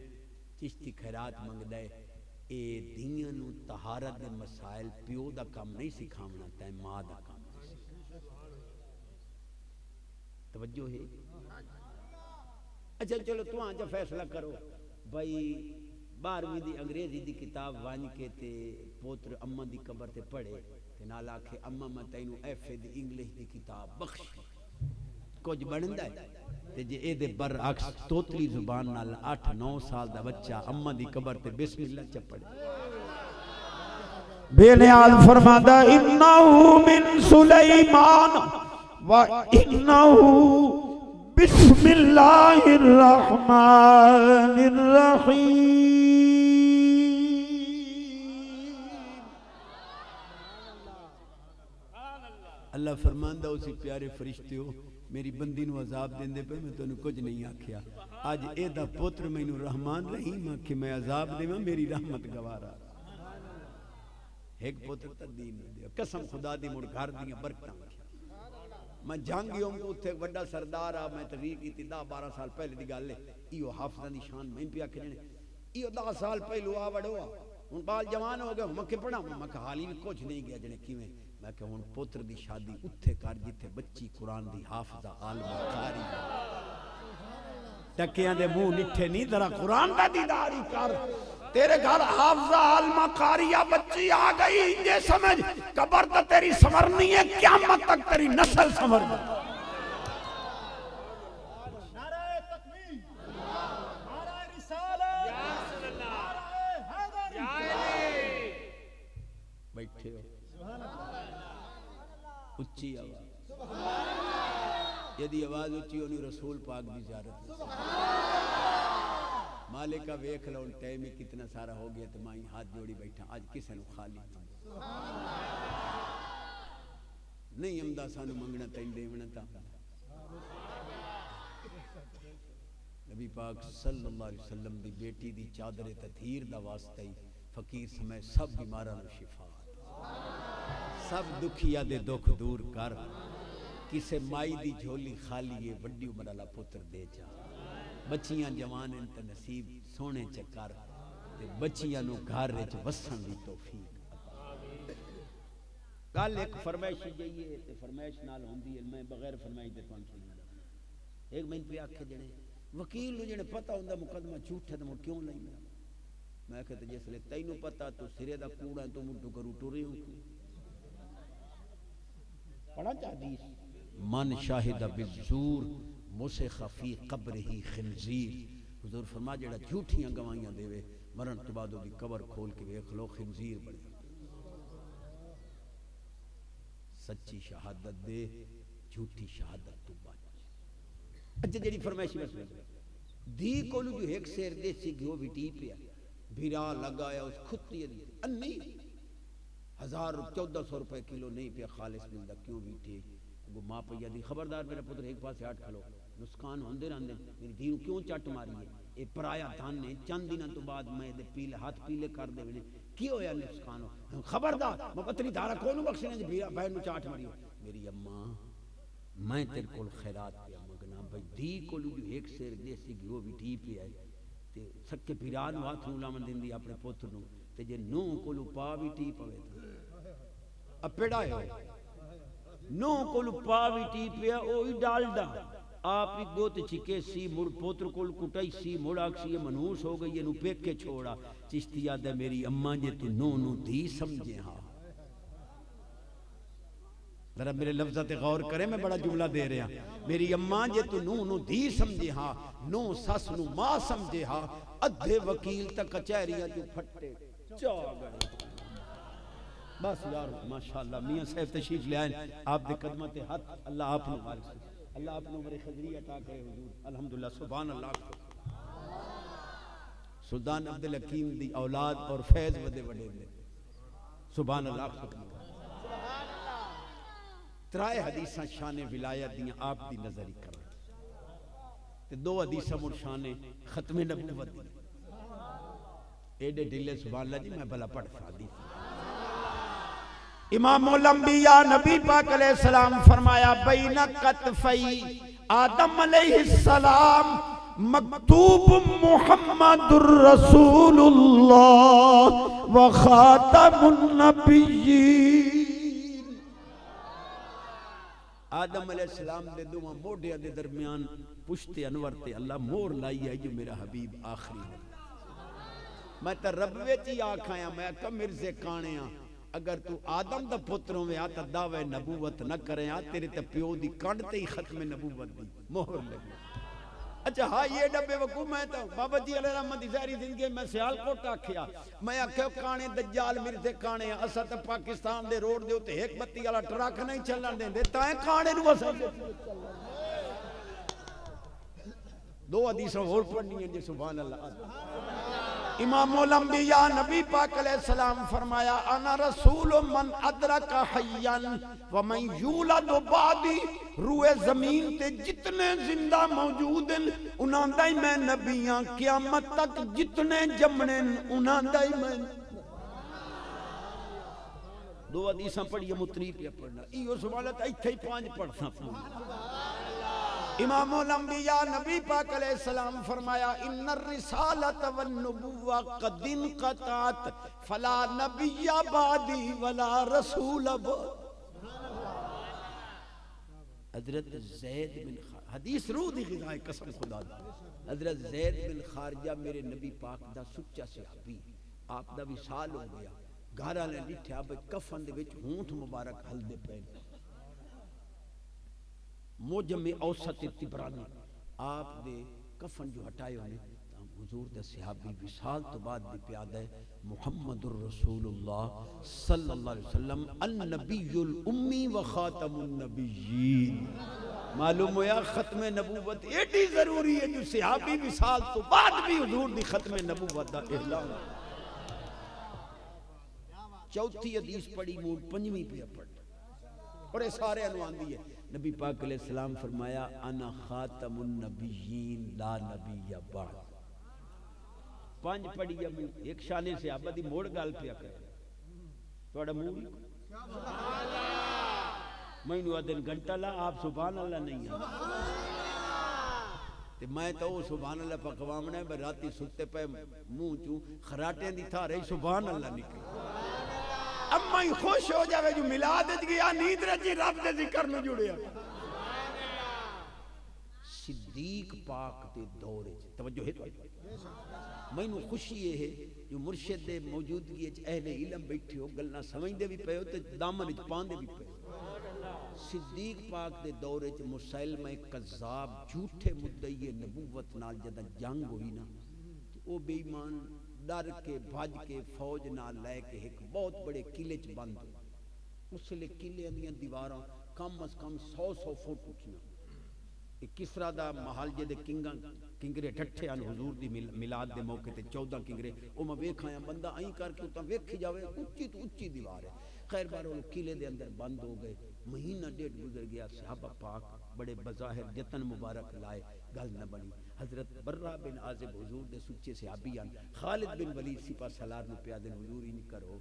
چشتی خیرات منگدا ہے اے دیاں نوں طہارت دے مسائل پیو دا کام نہیں سکھاونا تے ماں دا کام. توجہ ہے اچھا چلو تو آج فیصلہ کرو بھائی 12ویں دی انگریزی دی کتاب وان کے تے پوتر اماں دی قبر تے پڑھے تے نال آکھے اماں میں تینوں ایف دی انگلش دی کتاب بخش کچھ بندا ہے تے جے اے دے برعکس توتلی زبان نال 8-9 سال دا بچہ اماں دی قبر تے بسم اللہ چ پڑھے بے نیاز فرماتا انہو من سلیمان و انہو بسم اللہ الرحمن الرحیم. اللہ فرماندہ اسی پیارے فرشتے ہو میری بندی نو عذاب دیندے پہ میں تو کچھ نہیں آکھیا آج اے دا پوتر میں نو رحمان رحیم آکھے میں عذاب دے میری رحمت گوارا ایک پوتر تا دین دیا قسم خدا دی مڑ گھر دیا برکتاں میں جانگیوں کو اتھے وڈا سردار آ میں تغییر کی تھی 10-12 سال پہلے دی گالے ایو حافظہ نشان میں پیا کرنے ایو 10 سال پہلو آ وڑوا ان بال جوان ہو گئے میں کہ پڑھا میں کہ حالی بھی کچھ نہیں گیا جنے کیویں میں کہ ہن پوتر دی شادی اتھے کر جتھے بچی قرآن دی حافظہ عالمہ قاری ٹکیاں دے منہ نٹھے نہیں ذرا قرآن دا دیداری کر تیرے گھر حافظہ عالمہ قاریہ بچی آ گئی یہ سمجھ قبر تو تیری سمرنی ہے قیامت تک تیری نسل سمرنی نعرہ تکبیر نعرہ رسالت نعرہ حیدری بیٹھے ہو اچھی آواز یدی آواز اچھی ہونی رسول پاک بھی زیارت مالکہ ویکھ لو ٹائم ہی کتنا سارا ہو گیا تو میں ہاتھ جوڑی بیٹھا آج کسے نو خالی نہیں امدہ سانو منگنا تین دیونا تا نبی پاک صلی اللہ علیہ وسلم دی بیٹی دی چادر تطہیر دا واسطہ ہی فقیر سمے سب بیمارہ نو شفا سب دکھیا دے دکھ دور کر کسے مائی دی جھولی خالی ہے وڈی عمرالہ پتر دے جا بچیاں جوان انت نصیب سونے چکر تے بچیاں نو گھر وچ وسن دی توفیق گل ایک فرمائش جائیے تے فرمائش نال ہوندی ہے میں بغیر فرمائش دے تھانوں سننا ایک میں پہ آکھے جڑے وکیل نو جڑے پتہ ہوندا مقدمہ جھوٹا تے مڑ کیوں لئی میں کہتے جس لے تینوں پتہ تو سرے دا کوڑا تو مٹو کرو ٹورے ہوں پڑھا چاہدیس من شاہد بالزور مسخ فی قبر ہی خنزیر حضور فرما جڑا جھوٹیاں گوائیاں دے مرن تو بعد دی قبر کھول کے ویکھ لو خنزیر بنے سچی شہادت دے جھوٹی شہادت تو بچ اچھا جڑی فرمائش میں دی کولو جو ایک سیر دیسی گھیو بھی ٹی پیا بھیرا لگایا اس کھتی دی انی 1400 روپے کلو نہیں پیا خالص ملدا کیوں بھی ٹھی وہ ماں پیا دی خبردار میرا پتر ایک پاس ہٹ کھلو نسکان ہوندے رہندے میری دھی کیوں چٹ ماری ہے اے پرایا دھن نے چند دنوں تو بعد میں دے پیلے ہاتھ پیلے کر دے ونے کی ہویا نسکان خبردار میں پتری دھارا کونو بخشنے جی بھیا بہن نو چاٹ ماری میری اماں میں تیرے کول خیرات پیا مگنا بھائی دھی کولو جو ایک سیر دیسی گھیو بھی ٹھی پیا تے سکے پیرا نو ہاتھ نو لامن دیندی اپنے پتر نو تے جے نو کولو پا بھی ٹھی پوے اپڑا ہے نو کول پاوی ٹی پیا اوہی ڈالڈا آپ ہی گوت چکے سی مڑ پوتر کول کٹائی سی مڑاک سی منوس ہو گئی نو پیک کے چھوڑا چشتی یاد ہے میری اماں جے تو نو دھی سمجھے ہاں ذرا میرے لفظات غور کریں میں بڑا جملہ دے رہا میری اماں جے تو نو دھی سمجھے ہاں نو سس نو ماں سمجھے ہاں ادھے وکیل تک کچہریاں جو پھٹے چاہ گئے بس یار ماشاءاللہ میاں صاحب تشریف لے آئیں آپ دے قدمہ تے ہاتھ اللہ آپ نے مالک سے اللہ آپ نے عمر خضری عطا کرے حضور الحمدللہ سبحان اللہ سلطان عبدالحکیم دی اولاد اور فیض ودے وڈے دے سبحان اللہ ترائے حدیثاں شان ولایت دیاں آپ دی نظری کر تے دو حدیثاں مر شان ختم نبوت دی ایڈے ڈھلے سبحان اللہ جی میں بھلا پڑھ حدیث امام الانبیاء نبی پاک علیہ السلام فرمایا بین کتفی آدم علیہ السلام مکتوب محمد الرسول اللہ و خاتم النبیین آدم علیہ السلام دے دوہاں موڈیاں دے درمیان پشت انور تے اللہ مور لائی ہے جو میرا حبیب آخری ہے. میں تا رب وچ ہی آکھایا میں کہ مرزے کانیاں اگر تو آدم دا پتر ہوئے آتا دعوی نبوت نہ کریں آ تیرے تے پیو دی کانڈ تے ہی ختم نبوت دی مہر لگی. اچھا ہاں یہ ڈبے وقوع میں تو بابا جی علیہ رحمت دی ظاہری زندگی میں سیال کوٹ آکھیا میں آکھیا کانے دجال مرزے کانے اسا تے پاکستان دے روڈ دے ہوتے ایک بتی والا ٹرک نہیں چلن دیں دے تائیں کانے نو اسا دو حدیثوں اور پڑھنی ہیں جی سبحان اللہ. امام الانبیاء نبی پاک علیہ السلام فرمایا انا رسول من ادرک حیا ومن یولد بعدی. روئے زمین تے جتنے زندہ موجود ہیں انہاں دا ہی میں نبی ہاں قیامت تک جتنے جمنے انہاں دا ہی میں. دو حدیثاں پڑھیے متنی پہ پڑھنا ایو سبحان اللہ ایتھے ہی 5 پڑھتا ہوں. امام الانبیاء نبی پاک علیہ السلام فرمایا ان الرسالت والنبوہ قد انقطعت فلا نبی بعدی ولا رسول بعد. حضرت زید بن حدیث روح دی غذائے قسم خدا دا حضرت زید بن خارجہ میرے نبی پاک دا سچا صحابی آپ دا وصال ہو گیا گھر والے ڈٹھیا بے کفن دے وچ ہونٹ مبارک ہلدے پے موجم اوسط طبرانی آپ دے کفن جو ہٹائے ہونے حضور دے صحابی وصال تو بعد دی پیادہ ہے محمد الرسول اللہ صلی اللہ علیہ وسلم النبی الامی و خاتم النبیین. معلوم ہوا ختم نبوت ایڈی ضروری ہے جو صحابی وصال تو بعد بھی حضور دی ختم نبوت دا اعلان. چوتھی حدیث پڑھی مون 5ویں پہ پڑھ اور یہ سارے عنوان دی ہے. نبی پاک علیہ السلام فرمایا انا خاتم النبیین لا نبی بعد. 5 پڑھی ہے ایک شان صحابہ دی موڑ گل پیا کر تھوڑا منہ میں نو دن گھنٹہ لا آپ سبحان اللہ نہیں ہے تے میں تو سبحان اللہ پکوامنا ہے راتی ستے پہ منہ چوں خراٹے دی تھا رہی سبحان اللہ نکل. اما ہی خوش ہو جاوے جو ملاد گیا نیند رجی رب دے ذکر نو جڑیا. صدیق پاک دے دور توجہ ہے تو میں نو خوشی یہ ہے جو مرشد دے موجودگی اہل علم بیٹھے ہو گلنا سمجھدے بھی پے ہو تے دامن وچ پاندے بھی پے. صدیق پاک دے دور وچ مسلمہ کذاب جھوٹے مدعی نبوت نال جدا جنگ ہوئی نا او بے ایمان ڈر کے بھج کے فوج نہ لے کے ایک بہت بڑے قلعے چ بند اس لئے قلعے دیاں دیواراں کم از کم 100 فٹ اٹھیاں. کسرا دا محل جدے کنگرے ٹھٹھے آن حضور دی میلاد دے موقع تے 14 کنگرے او میں ویکھایا بندہ آئیں کر کے اتنا ویکھی جاوے اچھی تو اچھی دیوار ہے. خیر بار وہ قلعے دے اندر بند ہو گئے مہینہ 1.5 گزر گیا. صحابہ پاک بڑے بظاہر جتن مبارک لائے گل نہ بنی. حضرت برہ بن عازب حضور دے سچے صحابی آن خالد بن ولید سپاہ سالار نو پیادے حضور ہی نہیں کرو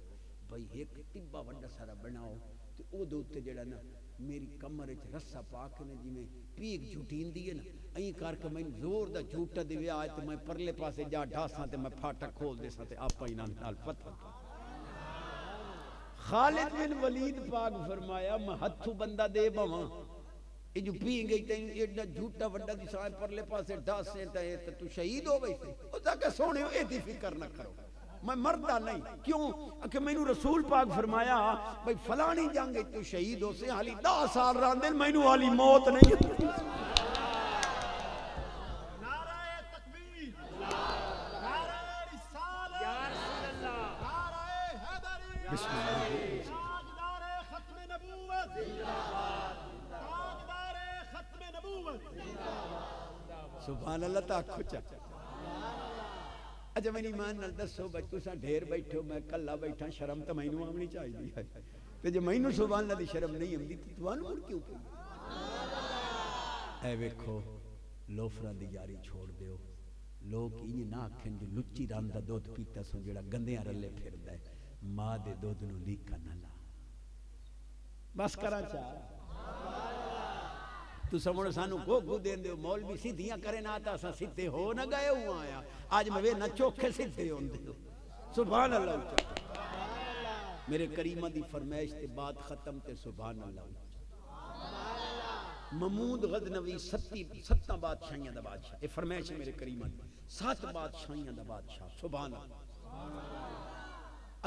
بھئی ایک ٹبا وڈا سارا بناؤ تے او دے اوتے جڑا نا میری کمر وچ رسا پا کے نے جویں پیک جھوٹین دی ہے نا این کر کے میں زور دا جھوٹا دیوے آئے تے میں پرلے پاسے جا ڈھاساں تے میں پھاٹک کھول دے ساں تے آپا ہی نال پتہ. خالد بن ولید پاک فرمایا میں ہتھوں بندہ دے بواں یہ جو پی گئی تے ایڈا جھوٹا وڈا دی سائیں پرلے پاسے ڈھاسے تے تو شہید ہو گئی تے او تا کہ سونے اے دی فکر نہ کرو میں مردہ نہیں کیوں کہ میں نو رسول پاک فرمایا بھئی فلانی جنگ تو شہید ہو سے حالی 10 سال راندے میں نو حالی موت نہیں. نعرہ تکبیر نعرہ رسالت یا رسول اللہ نعرہ حیدری بسم اللہ تاجدار ختم نبوت زندہ باد تاجدار ختم نبوت زندہ باد. سبحان اللہ تا کھچا. اچھا میری ایمان نال دسو بچ تساں ڈھیر بیٹھو میں کلا بیٹھا شرم تے مینوں آونی چاہیے ہے تے جے مینوں سبحان اللہ دی شرم نہیں آندی تے تانوں مڑ کیوں پئی. اے ویکھو لوفراں دی یاری چھوڑ دیو. لوگ انج نہ آکھن جو لچی ران دا دودھ پیتا سو جڑا گندیاں رلے پھردا ہے ماں دے دودھ نو لیکا نہ لا. بس کراں چا تو سمجھو سانو گو دین دیو مولوی سیدھیاں کرے نہ آتا سا سیدھے ہو نہ گئے ہوا آیا آج میں نہ چوکھے سیدھے ہون دیو. سبحان اللہ. میرے کریمہ دی فرمائش تے بات ختم تے سبحان اللہ. محمود غزنوی 7 بادشاہیاں دا بادشاہ، اے فرمائش ہے میرے کریمہ دی، 7 بادشاہیاں دا بادشاہ، سبحان اللہ،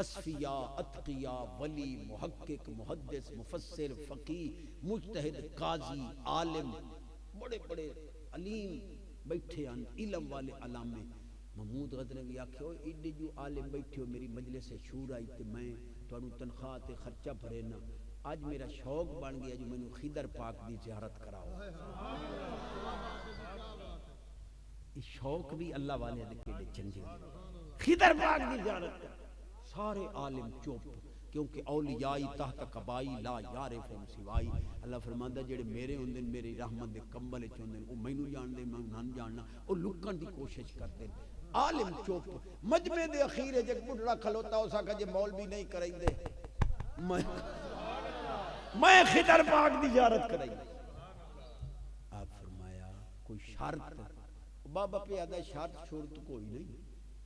اصفیاء، اتقیاء، ولی، محقق، محدث، مفسر، فقیہ، مجتہد، قاضی، عالم، بڑے بڑے علیم بیٹھے ہیں، علم والے علامے۔ محمود غزنوی آکھے ایڈے جو عالم بیٹھے ہو میری مجلس شورا تے میں تانوں تنخواہ تے خرچہ بھرے نا، آج میرا شوق بن گیا جو مینوں خضر پاک دی زیارت کراؤ۔ یہ شوق بھی اللہ والے دے کیڑے چنگے، خضر پاک دی زیارت کر۔ سارے عالم چپ، کیونکہ اولیاء تحت قبائی لا یعرفہم سوائی، اللہ فرماندا جڑے میرے ہوندے میری رحمت دے کمبل وچ ہوندے او مینوں جان دے میں انہاں نوں جاننا، او لکن دی کوشش کردے۔ عالم چپ، مجمع دے اخیر وچ ایک بڈھڑا کھلوتا ہو سکا جے مولوی نہیں کرائیندے میں خضر پاک دی زیارت کرائی۔ آپ فرمایا کوئی شرط؟ بابا پہ آدھا شرط شرط کوئی نہیں،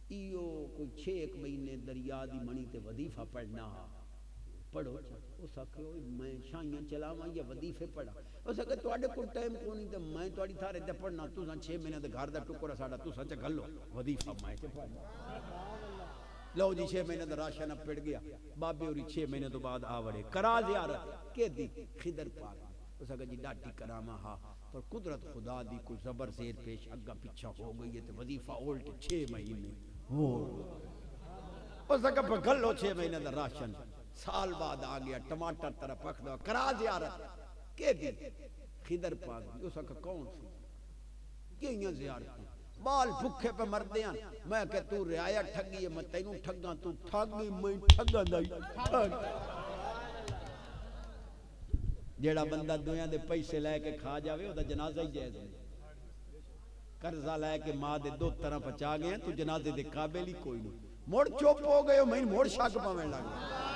ایو کوئی 6 مہینے دریا دی منی تے وظیفہ پڑھنا، پڑھو اس آکھے میں شاہیاں چلاواں یا وظیفے پڑھا، اس آکھے تواڈے کول ٹائم کو نہیں تے میں تواڈی تھارے تے پڑھنا، تساں 6 مہینے دے گھر دا ٹکرا ساڈا تساں تے گھلو وظیفہ میں تے پڑھنا۔ لو جی 6 مہینے دا راشن پڑ گیا، بابے ہوری 6 مہینے تو بعد آوڑے کرا زیارت کہ دی خضر پاک، اس آکھے جی ڈاٹی کراما ہاں، پر قدرت خدا دی کوئی زبر زیر پیش اگا پیچھا ہو گئی ہے تے وظیفہ اولٹ 6 مہینے ہو، اس آکھے پر گھلو 6 مہینے دا راشن، سال بعد آ گیا ٹماٹر طرح پک دو کرا زیارت کہ دی خضر پاک دی، اس آکھے کون سی کیاں زیارت بال بھکھے پہ مردے ہیں، میں کہ تو رعایا ٹھگی ہے میں تینوں ٹھگاں، تو ٹھگی میں ٹھگاں دائی ٹھگ۔ جیڑا بندہ دنیا دے پیسے لے کے کھا جاوے او دا جنازہ ہی جائز نہیں، قرضہ لے کے ماں دے 2 طرح پچا گئے ہیں تو جنازے دے قابل ہی کوئی نہیں، موڑ چوپ ہو گئے ہو میں موڑ شاک پاویں لگ گئے۔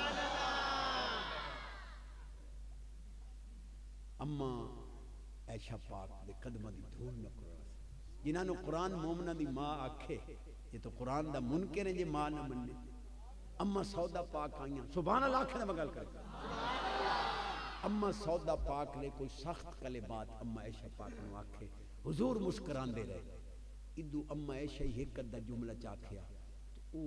اما عائشہ پاک دے قدمہ دی دھول نہ کرو، جنہاں نو قرآن مومنہ دی ماں آکھے، یہ تو قرآن دا منکر ہے جی ماں نہ مننے۔ اما سودا پاک آئیاں، سبحان اللہ آکھے نہ مگل کرے، اما سودا پاک لے کوئی سخت کلمات اما عائشہ پاک نو آکھے، حضور مسکران دے رہے، ادو اما عائشہ ہی ایک دا جملہ چاکھیا، تو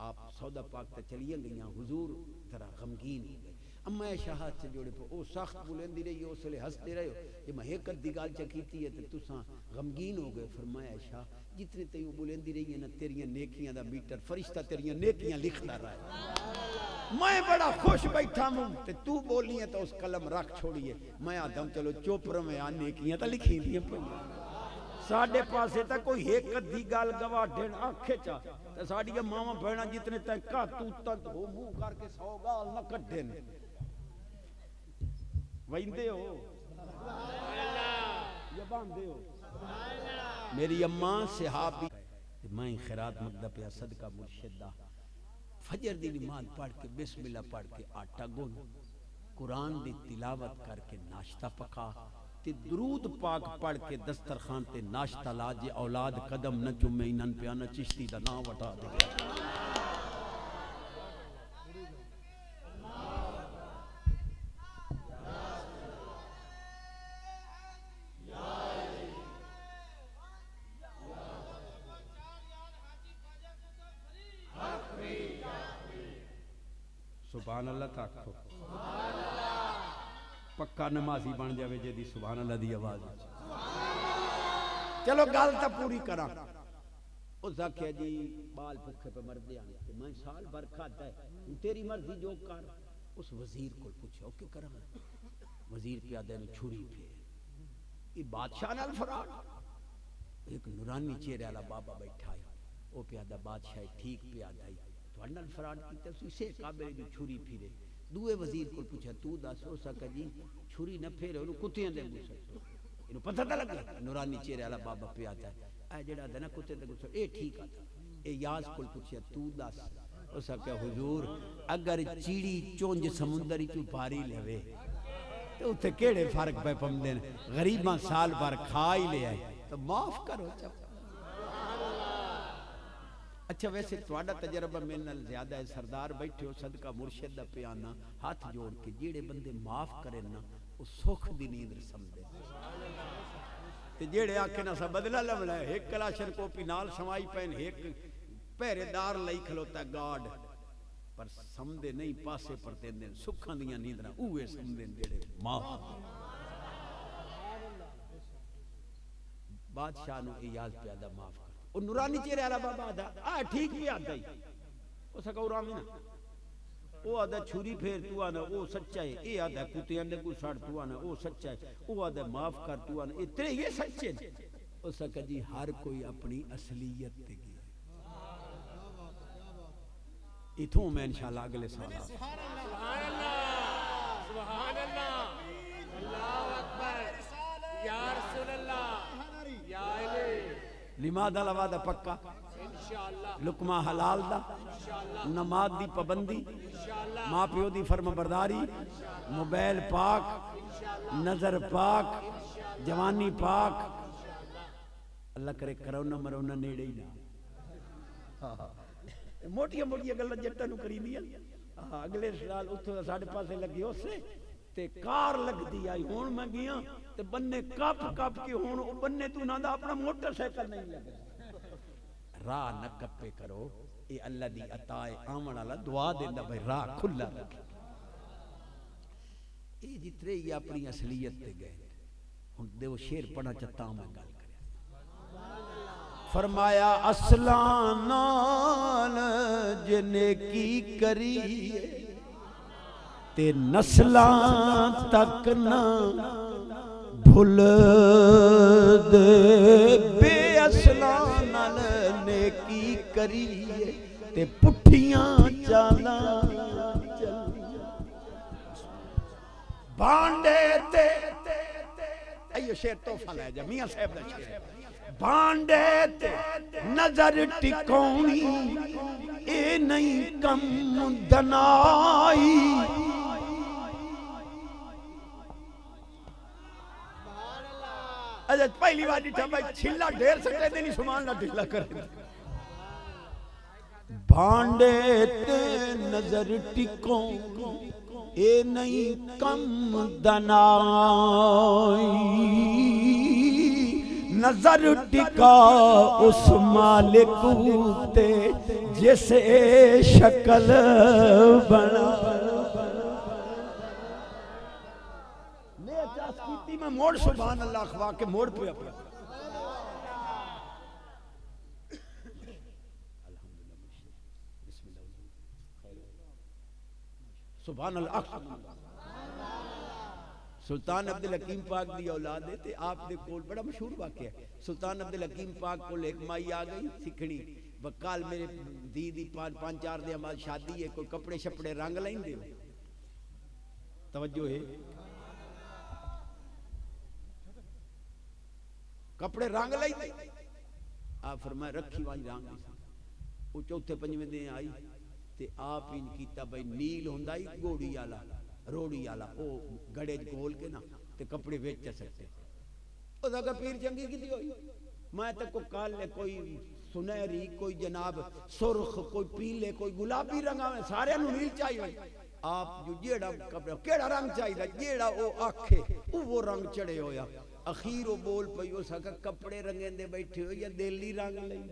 آپ سودا پاک تا چلیے گئیاں، حضور طرح غمگین ہو گئے، اما عائشہ ہاتھ سے جوڑے پہ او سخت بولندی رہی ہو، اسلے ہستے رہے ہو کہ میں ایک دی گال چکیتی ہے تو تساں غمگین ہو گئے۔ فرمایا عائشہ جتنے تیوں بولندی رہی ہیں نا تیریاں نیکیاں دا میٹر فرشتہ تیریاں نیکیاں لکھتا رہا ہے، میں بڑا خوش بیٹھا ہوں تے تو بولی ہے تو اس قلم رکھ چھوڑیے، میں آدم چلو چوپر میں آن نیکیاں تا لکھی دیا پہ ساڑھے پاسے تا کوئی ایک دی گال گواہ ڈھین آنکھے چاہ تا ساڑھیا ماما بھینا جتنے تائیں کا تو تک ہو مو کر کے 100 گال نہ کٹ دین ویندے ہو یا باندے ہو۔ میری اماں صحابی میں خیرات مقدہ پہ صدقہ مرشدہ فجر دی نماز پڑھ کے بسم اللہ پڑھ کے آٹا گن قرآن دی تلاوت کر کے ناشتہ پکا تے درود پاک پڑھ کے دسترخوان تے ناشتہ لاجے اولاد قدم نہ چومے انہن پیانا چشتی دا نام وٹا دے گیا۔ سبحان اللہ تاکھو پکا نمازی بن جاوے جے دی سبحان اللہ دی آواز۔ چلو گل تا پوری کرا، اس آکھیا جی بال بھکھے پہ مردے آنے کہ میں سال بھر کھاتا ہے تیری مرضی جو کر۔ اس وزیر کو پوچھا او کیا کرا ہے؟ وزیر پہ آدھے نے چھری پھیر، یہ بادشاہ نال فراڈ۔ ایک نورانی چہرے والا بابا بیٹھا ہے، او پہ آدھا بادشاہ ٹھیک پہ آدھا تو انڈل فراڈ کیتا اسے قابل جو چھری پھیرے۔ دوے وزیر کو پوچھا تو دس ہو سکا جی چھری نہ پھیرے انہوں کتیاں دے گسر انہوں پتہ تھا لگا نورانی چہرے والا بابا پہ آتا ہے اے جڑا دے نا کتے دے گسر اے ٹھیک آتا اے یاز کو پوچھا تو دس ہو سکا حضور اگر چیڑی چونج سمندری کیوں پاری لے تو اتھے کیڑے فرق پہ پمدین غریباں سال بار کھائی لے آئے تو معاف کرو چپ۔ اچھا ویسے تواڈا تجربہ میں نال زیادہ ہے، سردار بیٹھے ہو صدقہ مرشد دا پیانا ہاتھ جوڑ کے جیڑے بندے معاف کریں نا وہ سکھ دی نیند سمجھے تے جیڑے آکھے نہ سا بدلہ لبنا ہے ایک کلاشن کوپی نال سمائی پہن ایک پہرے دار لئی کھلوتا ہے گارڈ پر سمدے نہیں پاسے پر تین دن سکھان دیاں نیندرہ اوے سمدے جیڑے معاف بادشاہ نو ایاز پیادہ معاف کر اور نورانی چیرے علا بابا آدھا ٹھیک بھی آدھا ہی وہ سکا ارامی نا وہ آدھا چھوری پھیر تو آنا وہ سچا ہے اے آدھا کتے اندے کو ساڑھ تو آنا وہ سچا ہے وہ آدھا معاف کر تو آنا اتنے یہ سچے وہ سکا جی ہر کوئی اپنی اصلیت تے گیا اتھوں میں انشاءاللہ اگلے سال سبحان اللہ سبحان اللہ اللہ اکبر یا رسول اللہ یا علی لمادہ لوادہ پکا لقمہ حلال دا نماز دی پابندی ماں پیو دی فرم برداری موبائل پاک نظر پاک جوانی پاک اللہ کرے کرونا مرونا نیڑے ہی نہ موٹیاں موٹیاں گلہ جٹا نو کری دیا اگلے سال اتھو ساڑھے پاسے لگی ہو سے تے کار لگ دی آئی ہون میں گیا تے بننے کپ کپ کی ہون بننے تو نہ دا اپنا موٹر سیکل نہیں لگا راہ نہ کپے کرو اے اللہ دی عطائے آمن اللہ دعا دیندہ بھائی راہ کھلا رکھے اے جترے یہ اپنی اصلیت تے گئے ہن دے وہ شیر پڑھا چاہتا ہوں میں گل کرے فرمایا اصلانان جنے کی کری تے نسلان تک نہ بھول دے بے اصلان نیکی کری تے پٹھیاں چالا بانڈے تے ایو شیر توفہ لے جا میاں صاحب دا شیر بانڈے تے نظر ٹکونی اے نہیں کم دنائی اجھا پہلی بار ڈیٹھا بھائی چھلا ڈھیر سکتے دے نہیں سمان نہ ڈھلا کرے بانڈے تے نظر ٹکوں اے نہیں کم دنائی نظر ٹکا اس مالک تے جسے شکل بنا میں موڑ سبحان اللہ خواہ کے موڑ پہ اپنا سبحان اللہ سلطان عبدالحکیم پاک دی اولاد ہے تے آپ دے کول بڑا مشہور واقعہ ہے سلطان عبدالحکیم پاک کول ایک مائی آ گئی سکھڑی وکال میرے دی پانچ چار دے ہماری شادی ہے کوئی کپڑے شپڑے رنگ لائیں دے توجہ ہے کپڑے رنگ لئی دے آپ فرمائے رکھی وانج رنگ وہ چوتھے پنجویں دے آئی تے آپ ان کیتا بھائی نیل ہوندائی گوڑی آلا روڑی آلا او گڑے گول کے نا تے کپڑے ویچ چا سکتے او دا پیر چنگی کی دی ہوئی میں تک کو کال لے کوئی سنہری کوئی جناب سرخ کوئی پیلے کوئی گلابی رنگا میں سارے انہوں نیل چاہی ہوئی آپ جو جیڑا کپڑے کیڑا رنگ چاہی دا جیڑا او آکھے وہ رنگ چڑے ہویا اخیر وہ بول پئی ہو سکا کپڑے رنگیں دے بیٹھے ہو یا دلی رنگ لئی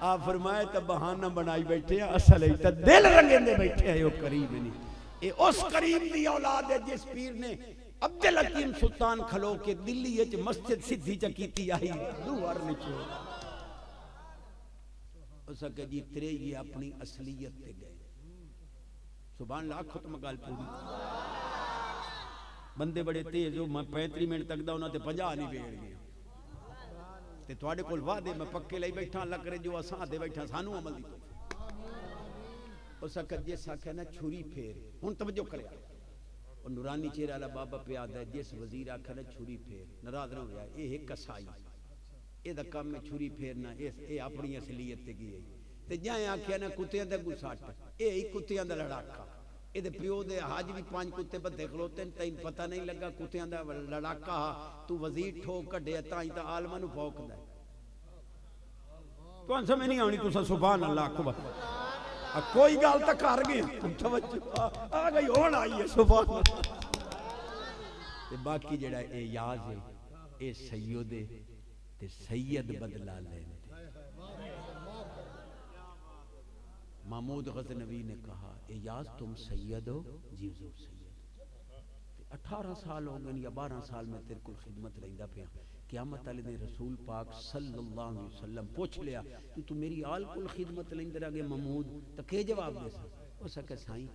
آپ فرمائے تا بہانہ بنائی بیٹھے ہیں اصل ہے تا دل رنگیں دے بیٹھے ہیں وہ قریب نہیں اے اس قریب دی اولاد ہے جس پیر نے عبدالحکیم سلطان کھلو کے دلی ہے مسجد سدھی چکیتی آئی دوار نچو اس کا جی ترے یہ اپنی اصلیت تے گئے سبحان اللہ ختم گال پوری بندے بڑے تیز ہو میں 35 منٹ تک دا انہاں تے 50 نہیں بیڑ گیا تے تواڈے کول وعدے میں پکے لئی بیٹھا اللہ کرے جو اساں دے بیٹھا سانو عمل دی تو اس کا جس آکھیا نا چھری پھیر ہن توجہ کرے اور نورانی چہرہ والا بابا پہ آدا ہے جس وزیر آکھیا نا چھری پھیر ناراض نہ ہو جائے اے ایک کسائی اے دا کام میں چھری پھیرنا اے اپنی اصلیت تے گئی تے جائیں آکھیا نا کتیاں دا گساٹ اے ہی کتیاں دا لڑاکا اے دے پیو دے حاج بھی 5 کتے بدے کھلوتے ہیں تین پتہ نہیں لگا کتیاں دا لڑاکا تو وزیر ٹھوک کڈیا تائیں تا عالماں نو پھوکدا ہے تو ان سمجھ نہیں آنی تو سبحان اللہ اکبر کوئی گال تک کر گئے توجہ آ گئی ہون آئی ہے سبحان اللہ باقی جڑا اے یاز ہے اے سید ہے تے سید بدلا لین محمود غزنوی نے کہا اے یاز تم سید ہو؟ جی حضور سید 18 سال ہو گئے یا 12 سال میں تیرے کو خدمت رہندا پیا قیامت والے دن رسول پاک صلی اللہ علیہ وسلم پوچھ لیا کہ تو میری آل کل خدمت لیندے رہ گئے محمود تو کہ جواب دے سا وہ سکے سائیں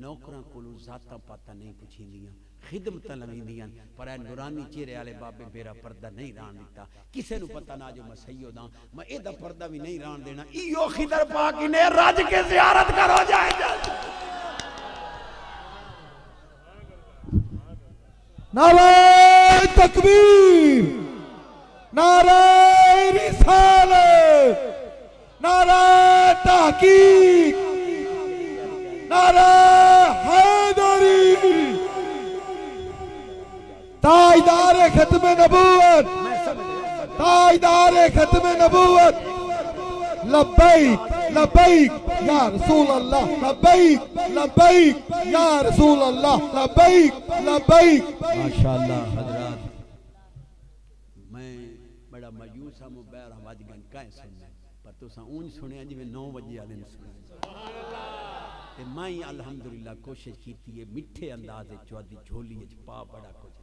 نوکراں کولوں ذاتاں پاتاں نہیں پوچھیندیاں خدمتاں لویندیاں پر اے نورانی چہرے والے بابے میرا پردہ نہیں ران دیتا کسے نو پتہ نہ جو میں سید ہاں میں اے دا پردہ بھی نہیں ران دینا ایو خضر پاک نے رج کے زیارت کرو جائے نعرہ تکبیر، نعرہ رسالت، نعرہ تحقیق، نعرہ حیدری، تاجدار ختم نبوت، تاجدار ختم نبوت، لبیک لبیک یا رسول اللہ، لبیک لبیک یا رسول اللہ، لبیک لبیک۔ ماشاءاللہ حضرات میں بڑا مایوس ہوں بیر آواز گن کائیں سننا پر تو سا اونج سنیا جی میں 9 بجے والے نے سنیا تے میں الحمدللہ کوشش کیتی ہے میٹھے انداز چوادی جھولی وچ پا بڑا کچھ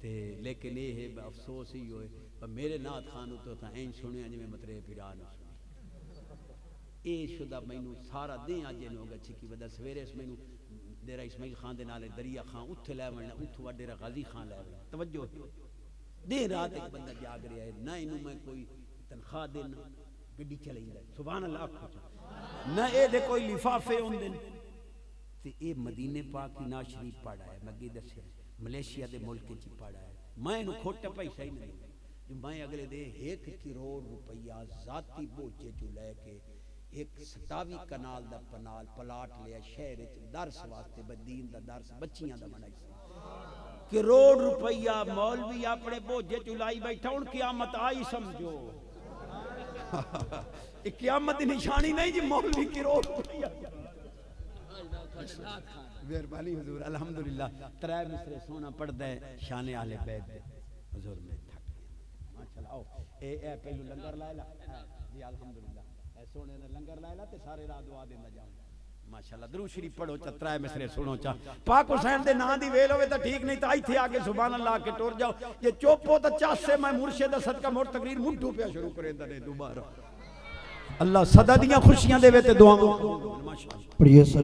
تے لیکن یہ ہے افسوس ہی ہوئے پر میرے نات خانو تو تھا این سنیا جی میں مطرے پیرا نہ سنیا اے شدہ مینوں سارا دیں آجے نے ہوگا چھکی ودا سویرے اس مینوں ڈیرہ اسماعیل خان دے نالے دریا خان اتھے لے ورنا اتھو ڈیرہ غازی خان لے ورنا توجہ دیر رات ایک بندہ جاگ رہا ہے نہ انہوں میں کوئی تنخواہ دینا گڈی چلیں گا سبحان اللہ کھوچا نہ اے دے کوئی لفافے ہوں دن تے اے مدینے پاک کی ناشریف پڑھا ہے مگی دسے ملیشیا دے ملک چی پڑھا ہے میں انہوں کھوٹا پیسہ ہی نہیں جو میں اگلے دے 1 کروڑ روپیہ ذاتی بوچے جو لے کے ایک 27 کنال دا پنال پلاٹ لیا شہر درس واسطے بدین دا درس بچیاں دا بنائی کروڑ روپیہ مولوی اپنے بوجھے چلائی بیٹھا ان قیامت آئی سمجھو ایک قیامت نشانی نہیں جی مولوی کروڑ روپیہ مہربانی حضور الحمدللہ 3 مصرے سونا پڑھ دے شان آل بیت حضور میں تھک گیا ماشاءاللہ آؤ اے پہلو لنگر لائے لا جی الحمدللہ اے سونے نے لنگر لائے لا تے سارے راہ دعا دینا جاؤں ماشاءاللہ درود شریف پڑھو چا 3 مصرے سنو چا پاک حسین دے نا دی ویل ہوئے تا ٹھیک نہیں تا ایتھے آگے سبحان اللہ کے ٹور جاؤ یہ چوپو تا چاس سے میں مرشد صدقہ مور تقریر منٹو پہ شروع کریں دنے دوبارہ اللہ صدا دیاں خوشیاں دے وے تے دعاؤں